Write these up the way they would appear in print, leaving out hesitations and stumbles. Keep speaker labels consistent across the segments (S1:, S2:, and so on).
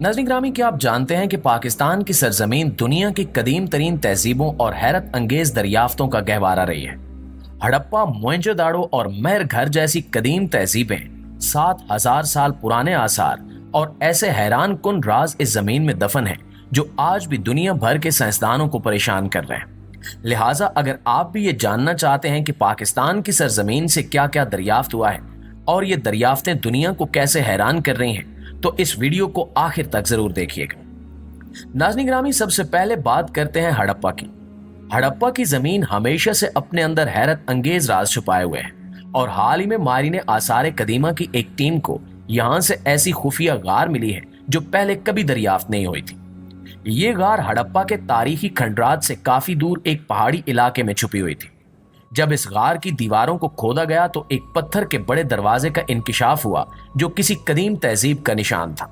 S1: नाज़रीन ग्रामी, क्या आप जानते हैं कि पाकिस्तान की सरजमीन दुनिया की कदीम तरीन तहजीबों और हैरत अंगेज दरियाफ्तों का गहवारा रही है। हड़प्पा, मोहनजोदाड़ो और मेहर घर जैसी कदीम तहजीबें 7,000 साल पुराने आसार और ऐसे हैरान कुन राज इस जमीन में दफन हैं जो आज भी दुनिया भर के साइंसदानों को परेशान कर रहे हैं। लिहाजा अगर आप भी ये जानना चाहते हैं कि पाकिस्तान की सरजमीन से क्या क्या दरियाफ्त हुआ है और ये दरियाफ्तें दुनिया को कैसे हैरान कर रही हैं, तो इस वीडियो को आखिर तक जरूर देखिएगा। नाज़रीन ग्रामी, सबसे पहले बात करते हैं हड़प्पा की। हड़प्पा की जमीन हमेशा से अपने अंदर हैरत अंगेज राज छुपाए हुए हैं और हाल ही में मारीने आसार कदीमा की एक टीम को यहां से ऐसी खुफिया गार मिली है जो पहले कभी दरियाफ्त नहीं हुई थी। ये गार हड़प्पा के तारीखी खंडरात से काफी दूर एक पहाड़ी इलाके में छुपी हुई थी। जब इस गार की दीवारों को खोदा गया तो एक पत्थर के बड़े दरवाजे का इंकिशाफ हुआ जो किसी कदीम तहजीब का निशान था।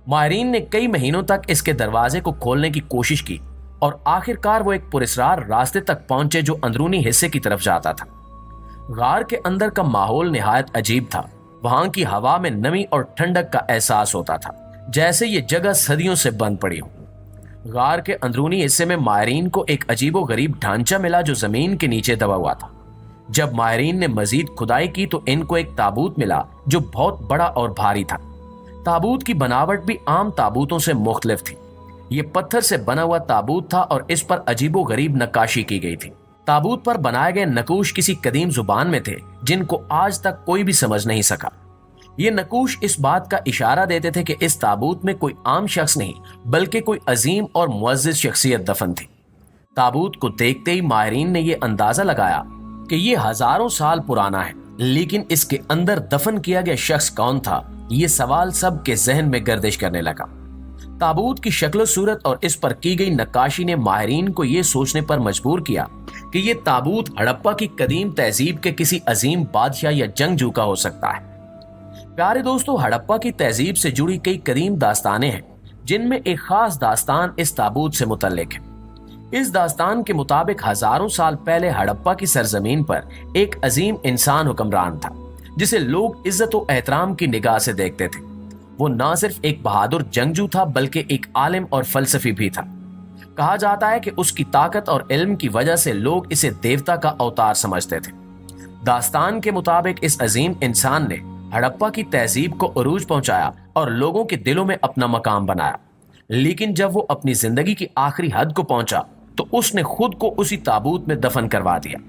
S1: माहिरीन ने कई महीनों तक इसके दरवाजे को खोलने की कोशिश की और आखिरकार वो एक पुरस्कार रास्ते तक पहुंचे जो अंदरूनी हिस्से की तरफ जाता था। गार के अंदर का माहौल निहायत अजीब था। वहां की हवा में नमी और ठंडक का एहसास होता था, जैसे ये जगह सदियों से बंद पड़ी हो। गार के अंदरूनी हिस्से में माहिरीन को एक अजीबो गरीब ढांचा मिला जो जमीन के नीचे दबा हुआ था। जब माहिरीन ने मजीद खुदाई की तो इनको एक ताबूत मिला जो बहुत बड़ा और भारी था। ताबूत की बनावट भी आम ताबूतों से मुख्तलिफ थी। ये पत्थर से बना हुआ ताबूत था और इस पर अजीबो गरीब नक्काशी की गई थी। ताबूत पर बनाए गए नकूश किसी कदीम जुबान में थे जिनको आज तक कोई भी समझ नहीं सका। ये नकूश इस बात का इशारा देते थे कि इस ताबूत में कोई आम शख्स नहीं बल्कि कोई अजीम और मुअज्जिज शख्सियत दफन थी। ताबूत को देखते ही माहिरीन ने यह अंदाजा लगाया कि ये हजारों साल पुराना है, लेकिन इसके अंदर दफन किया गया शख्स कौन था, ये सवाल सबके जहन में गर्दिश करने लगा। ताबूत की शक्ल सूरत और इस पर की गई नक्काशी ने माहिरीन को यह सोचने पर मजबूर किया कि यह ताबूत हड़प्पा की कदीम तहजीब के किसी अजीम बादशाह या जंगजू का हो सकता है। प्यारे दोस्तों, हड़प्पा की तहजीब से जुड़ी कई कदीम दास्तानें हैं जिनमें एक खास दास्तान इस ताबूत से मुतल्लिक है। इस दास्तान के मुताबिक हजारों साल पहले हड़प्पा की सरजमीन पर एक अजीम इंसान हुक्मरान था जिसे लोग इज्जत और एहतराम की निगाह से देखते थे। वो न सिर्फ एक बहादुर जंगजू था बल्कि एक आलिम और फलसफी भी था। कहा जाता है कि उसकी ताकत और इल्म की वजह से लोग इसे देवता का अवतार समझते थे। दास्तान के मुताबिक इस अजीम इंसान ने हड़प्पा की तहजीब को उरूज पहुंचाया और लोगों के दिलों में अपना मकाम बनाया। लेकिन जब वो अपनी जिंदगी की आखिरी हद को पहुंचा तो उसने खुद को उसी ताबूत में दफन करवा दिया।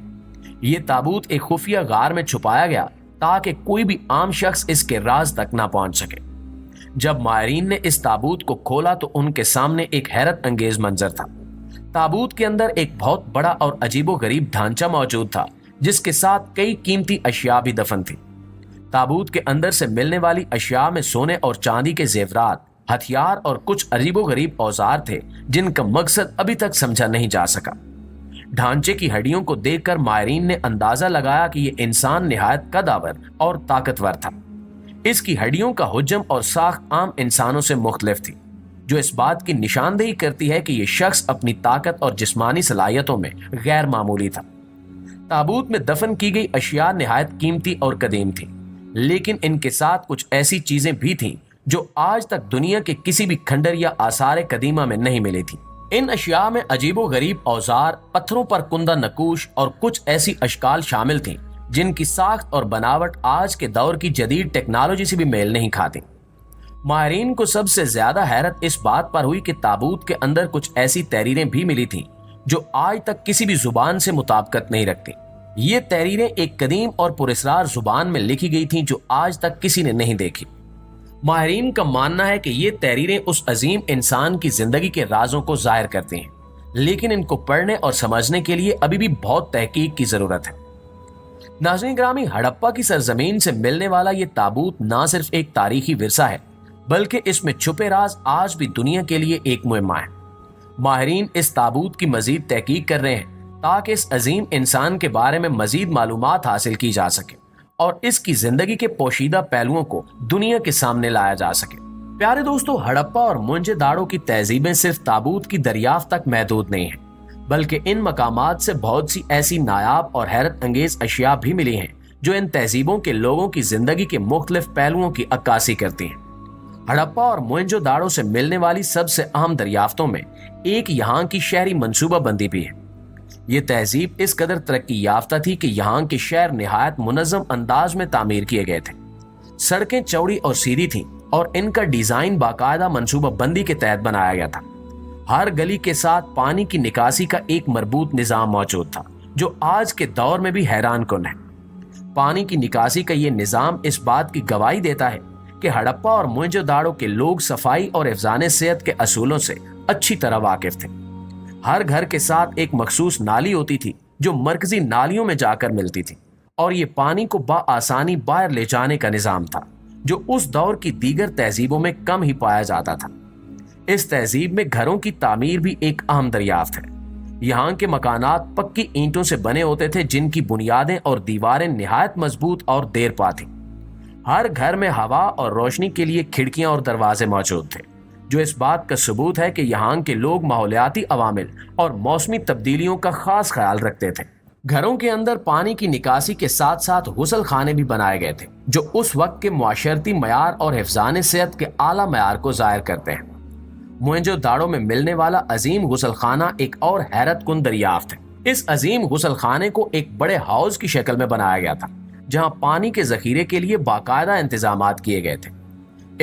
S1: ये ताबूत एक खुफिया गार में छुपाया गया ताकि कोई भी आम शख्स इसके राज तक ना पहुंच सके। जब माहिरीन ने इस ताबूत को खोला तो उनके सामने एक हैरत अंगेज मंजर था। ताबूत के अंदर एक बहुत बड़ा और अजीबो गरीब ढांचा मौजूद था जिसके साथ कई कीमती अशिया भी दफन थी। ताबूत के अंदर से मिलने वाली अशिया में सोने और चांदी के जेवरात, हथियार और कुछ अजीबो गरीब औजार थे जिनका मकसद अभी तक समझा नहीं जा सका। ढांचे की हड्डियों को देखकर माहिरीन ने अंदाजा लगाया कि यह इंसान निहायत कदावर और ताकतवर था। इसकी हड्डियों का हुज्म और साख आम इंसानों से मुख्तलिफ थी, जो इस बात की निशानदेही करती है कि यह शख्स अपनी ताकत और जिस्मानी सलाहियतों में गैर मामूली था। ताबूत में दफन की गई अशिया निहायत कीमती और कदीम थी, लेकिन इनके साथ कुछ ऐसी चीजें भी थीं जो आज तक दुनिया के किसी भी खंडर या आसार कदीमा में नहीं मिली थी। इन अशिया में अजीबो गरीब औजार, पत्थरों पर कुंदा नकूश और कुछ ऐसी अशकाल शामिल थीं जिनकी साख्त और बनावट आज के दौर की जदीद टेक्नोलॉजी से भी मेल नहीं खाती। माहिरीन को सबसे ज्यादा हैरत इस बात पर हुई कि ताबूत के अंदर कुछ ऐसी तहरीरें भी मिली थीं जो आज तक किसी भी जुबान से मुताबिकत नहीं रखती। ये तहरीरें एक कदीम और पुरस्कार जुबान में लिखी गई थीं जो आज तक किसी ने नहीं देखी। माहिरीन का मानना है कि ये तहरीरें उस अजीम इंसान की जिंदगी के राजों को जाहिर करती हैं, लेकिन इनको पढ़ने और समझने के लिए अभी भी बहुत तहकीक की जरूरत है। नाज़रीन ग्रामी, हड़प्पा की सरजमीन से मिलने वाला ये ताबूत न सिर्फ एक तारीखी विरसा है बल्कि इसमें छुपे राज आज भी दुनिया के लिए एक मुहिम्मा है। माहिरीन इस ताबूत की मजीद तहकीक कर रहे हैं ताकि इस अजीम इंसान के बारे में मजीद मालूमात हासिल की जा सके और इसकी जिंदगी के पोशीदा पहलुओं को दुनिया के सामने लाया जा सके। प्यारे दोस्तों, हड़प्पा और मोहनजोदाड़ो की तहजीबें सिर्फ ताबूत की दरियाफ्त तक महदूद नहीं है, बल्कि इन मकामात से बहुत सी ऐसी नायाब और हैरत अंगेज अशिया भी मिली हैं जो इन तहजीबों के लोगों की जिंदगी के मुख्तलिफ पहलुओं की अक्कासी करती हैं। हड़प्पा और मोहनजोदाड़ो से मिलने वाली सबसे अहम दरियाफ्तों में एक यहाँ की शहरी मंसूबाबंदी भी है। ये तहजीब इस कदर तरक्की याफ्ता थी कि यहाँ के शहर निहायत मुनज़्ज़म अंदाज में तामीर किए गए थे। सड़कें चौड़ी और सीधी थीं और इनका डिजाइन बाकायदा मंसूबाबंदी के तहत बनाया गया था। हर गली के साथ पानी की निकासी का एक मरबूत निजाम मौजूद था, जो आज के दौर में भी हैरान कुन है। पानी की निकासी का ये निजाम इस बात की गवाही देता है कि हड़प्पा और मोहनजोदाड़ो के लोग सफाई और हिफ्ज़ाने सेहत के असूलों से अच्छी तरह वाकिफ थे। हर घर के साथ एक मखसूस नाली होती थी जो मरकजी नालियों में जाकर मिलती थी, और ये पानी को बआसानी बाहर ले जाने का निजाम था, जो उस दौर की दीगर तहजीबों में कम ही पाया जाता था। इस तहजीब में घरों की तामीर भी एक अहम दरियाफ्त है। यहाँ के मकानात पक्की ईंटों से बने होते थे, जिनकी बुनियादें और दीवारें निहायत मजबूत और देरपा थी। हर घर में हवा और रोशनी के लिए खिड़कियां और दरवाजे मौजूद थे, जो इस बात का सबूत है कि यहाँ के लोग माहौलियाती अवामिल और मौसमी तब्दीलियों का खास ख्याल रखते थे। घरों के अंदर पानी की निकासी के साथ साथ गुसल खाने भी बनाए गए थे, जो उस वक्त के मुआशरती मयार और हिफ्ज़ाने सेहत के आला मयार को जाहिर करते हैं। मोहनजोदाड़ो में मिलने वाला अजीम गुसल खाना एक और हैरत कुन दरियाफ्त है। इस अजीम गुसल खाने को एक बड़े हाउस की शक्ल में बनाया गया था, जहां पानी के जखीरे के लिए बाकायदा इंतजामात किए गए थे।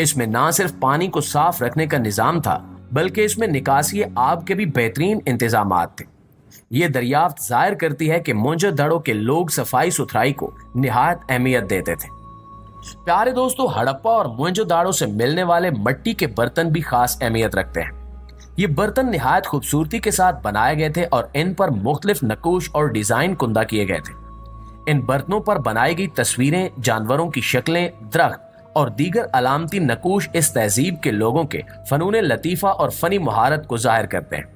S1: इसमें न सिर्फ पानी को साफ रखने का निजाम था, बल्कि इसमें निकासी आब के भी बेहतरीन इंतजामात थे। ये दरियाफ्त जाहिर करती है कि मोहनजोदाड़ो के लोग सफाई सुथराई को निहायत अहमियत देते थे। प्यारे दोस्तों, हड़प्पा और मोहनजोदाड़ो से मिलने वाले मिट्टी के बर्तन भी खास अहमियत रखते हैं। ये बर्तन निहायत खूबसूरती के साथ बनाए गए थे और इन पर मुख्तलिफ नकूश और डिजाइन कुंदा किए गए थे। इन बर्तनों पर बनाई गई तस्वीरें, जानवरों की शक्लें, दरख्त और दीगर अलामती नकूश इस तहजीब के लोगों के फनून लतीफ़ा और फनी महारत को जाहिर करते हैं।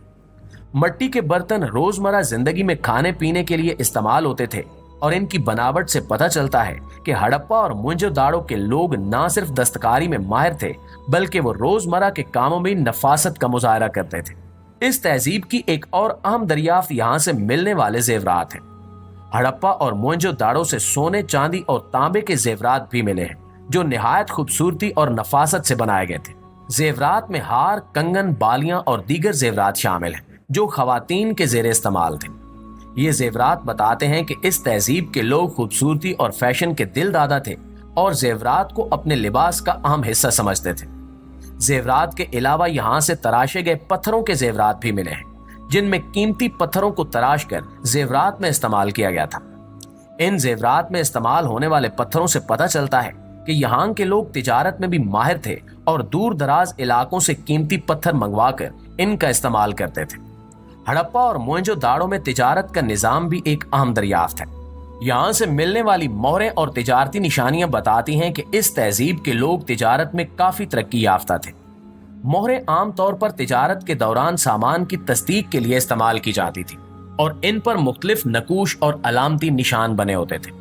S1: मिट्टी के बर्तन रोजमर्रा जिंदगी में खाने पीने के लिए इस्तेमाल होते थे, और इनकी बनावट से पता चलता है कि हड़प्पा और मोहनजोदाड़ो के लोग न सिर्फ दस्तकारी में माहिर थे, बल्कि वो रोजमर्रा के कामों में नफासत का मुजाहरा करते थे। इस तहजीब की एक और अहम दरियाफ्त यहाँ से मिलने वाले जेवरात हैं। हड़प्पा और मोहनजोदाड़ो से सोने, चांदी और तांबे के जेवरात भी मिले हैं, जो निहायत खूबसूरती और नफासत से बनाए गए थे। जेवरात में हार, कंगन, बालियां और दीगर जेवरात शामिल हैं, जो खवातीन के जेर इस्तेमाल थे। ये जेवरात बताते हैं कि इस तहजीब के लोग खूबसूरती और फैशन के दिल दादा थे और जेवरात को अपने लिबास का अहम हिस्सा समझते थे। जेवरात के अलावा यहाँ से तराशे गए पत्थरों के जेवरात भी मिले हैं, जिनमें कीमती पत्थरों को तराश कर जेवरात में इस्तेमाल किया गया था। इन जेवरात में इस्तेमाल होने वाले पत्थरों से पता चलता है कि यहाँ के लोग तिजारत में भी माहिर थे और दूर दराज इलाकों से कीमती पत्थर मंगवाकर इनका इस्तेमाल करते थे। हड़प्पा और मोहनजोदाड़ो में तिजारत का निजाम भी एक अहम दरियाफ्त है। यहाँ से मिलने वाली मोहरें और तिजारती निशानियां बताती हैं कि इस तहजीब के लोग तिजारत में काफी तरक्की याफ्ता थे। मोहरें आमतौर पर तिजारत के दौरान सामान की तस्दीक के लिए इस्तेमाल की जाती थी और इन पर मुख्तलिफ नकूश और अलामती निशान बने होते थे।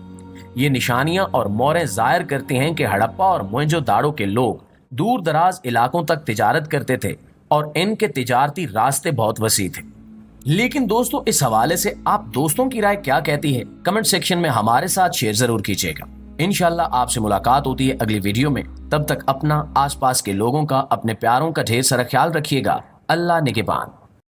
S1: ये निशानियां और मोहरें जाहिर करती हैं कि हड़प्पा और मोहनजोदाड़ो के लोग दूर दराज इलाकों तक तिजारत करते थे और इनके तिजारती रास्ते बहुत वसी थे। लेकिन दोस्तों, इस हवाले से आप दोस्तों की राय क्या कहती है, कमेंट सेक्शन में हमारे साथ शेयर जरूर कीजिएगा। इंशाल्लाह आपसे मुलाकात होती है अगली वीडियो में। तब तक अपना, आसपास के लोगों का, अपने प्यारों का ढेर सारा ख्याल रखिएगा। अल्लाह निगहबान।